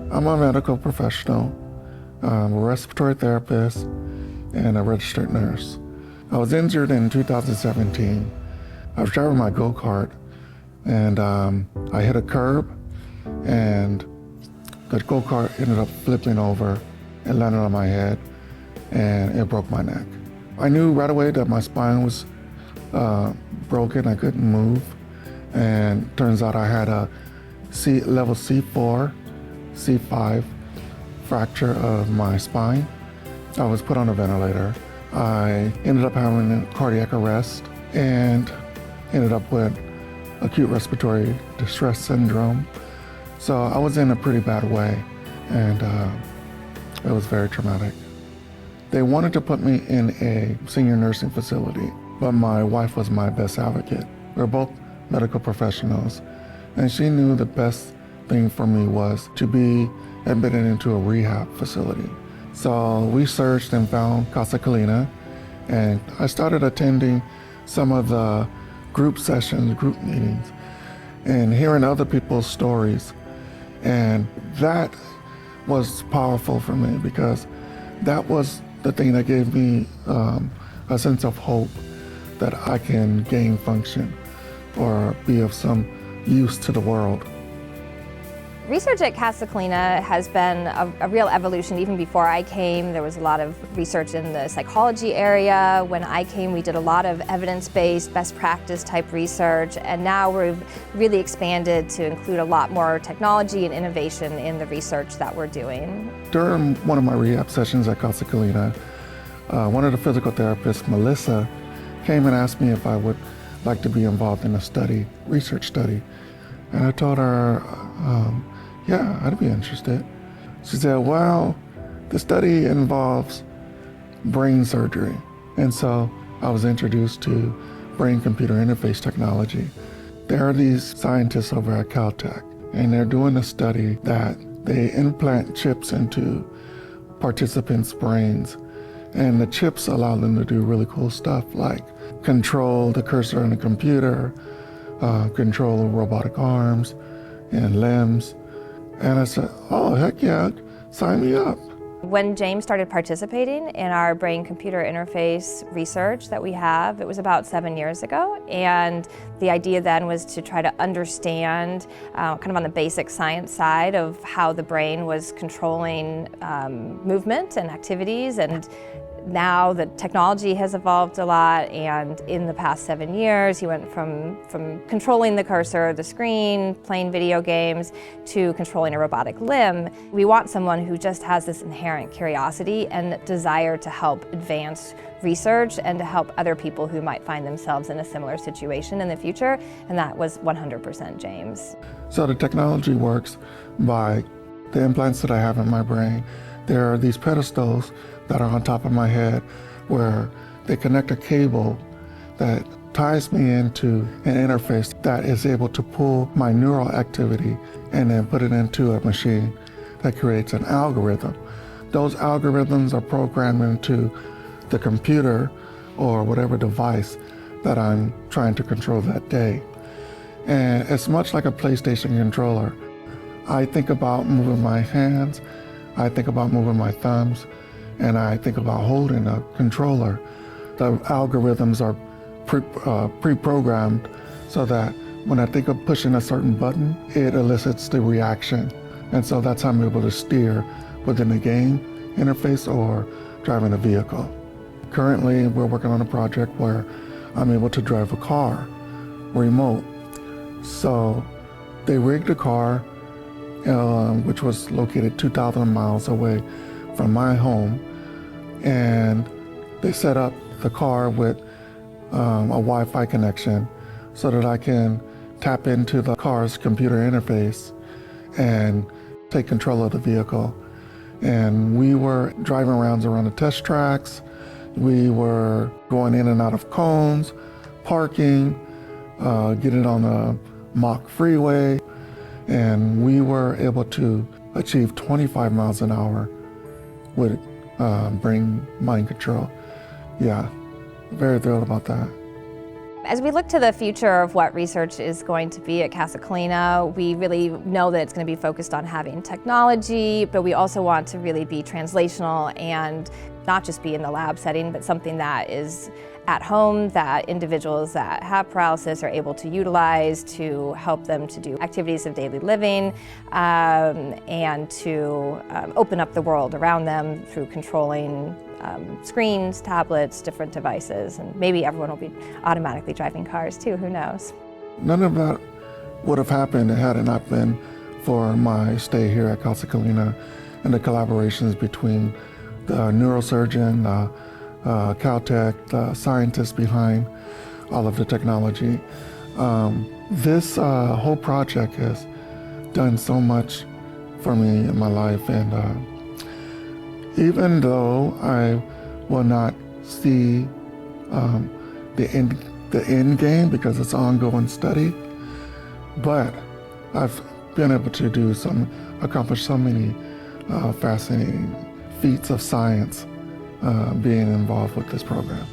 I'm a medical professional, a respiratory therapist, and a registered nurse. I was injured in 2017. I was driving my go-kart, and I hit a curb, and the go-kart ended up flipping over and landed on my head, and it broke my neck. I knew right away that my spine was broken. I couldn't move, and turns out I had a level C4, C5 fracture of my spine. I was put on a ventilator. I ended up having a cardiac arrest and ended up with acute respiratory distress syndrome. So I was in a pretty bad way, and it was very traumatic. They wanted to put me in a senior nursing facility, but my wife was my best advocate. We're both medical professionals, and she knew the best thing for me was to be admitted into a rehab facility. So we searched and found Casa, Colina, and I started attending some of the group sessions, group meetings, and hearing other people's stories. And that was powerful for me because that was the thing that gave me a sense of hope that I can gain function or be of some use to the world. Research at Casa Colina has been a real evolution. Even before I came, there was a lot of research in the psychology area. When I came, we did a lot of evidence-based, best practice type research, and now we've really expanded to include a lot more technology and innovation in the research that we're doing. During one of my rehab sessions at Casa Colina, one of the physical therapists, Melissa, came and asked me if I would like to be involved in a research study. And I told her, yeah, I'd be interested. She said, well, the study involves brain surgery. And so I was introduced to brain-computer interface technology. There are these scientists over at Caltech, and they're doing a study that they implant chips into participants' brains. And the chips allow them to do really cool stuff like control the cursor on the computer, control robotic arms and limbs. And I said, oh, heck yeah, sign me up. When James started participating in our brain-computer interface research that we have, it was about 7 years ago, and the idea then was to try to understand, kind of on the basic science side, of how the brain was controlling movement and activities. And now the technology has evolved a lot, and in the past 7 years he went from controlling the cursor, the screen, playing video games, to controlling a robotic limb. We want someone who just has this inherent curiosity and desire to help advance research and to help other people who might find themselves in a similar situation in the future, and that was 100% James. So the technology works by the implants that I have in my brain. There are these pedestals that are on top of my head where they connect a cable that ties me into an interface that is able to pull my neural activity and then put it into a machine that creates an algorithm. Those algorithms are programmed into the computer or whatever device that I'm trying to control that day. And it's much like a PlayStation controller. I think about moving my hands, I think about moving my thumbs, and I think about holding a controller. The algorithms are pre-programmed so that when I think of pushing a certain button, it elicits the reaction. And so that's how I'm able to steer within the game interface or driving a vehicle. Currently, we're working on a project where I'm able to drive a car remote. So they rigged a car, which was located 2,000 miles away from my home, and they set up the car with a Wi-Fi connection so that I can tap into the car's computer interface and take control of the vehicle. And we were driving around the test tracks. We were going in and out of cones, parking, getting on the mock freeway, and we were able to achieve 25 miles an hour with brain mind control. Yeah, very thrilled about that. As we look to the future of what research is going to be at Casa Colina, we really know that it's going to be focused on having technology, but we also want to really be translational and not just be in the lab setting, but something that is at home that individuals that have paralysis are able to utilize to help them to do activities of daily living and to open up the world around them through controlling screens, tablets, different devices, and maybe everyone will be automatically driving cars too, who knows. None of that would have happened had it not been for my stay here at Casa Colina and the collaborations between the neurosurgeon, Caltech, the scientists behind all of the technology. This whole project has done so much for me in my life, and even though I will not see the end game because it's an ongoing study, but I've been able to accomplish so many fascinating feats of science being involved with this program.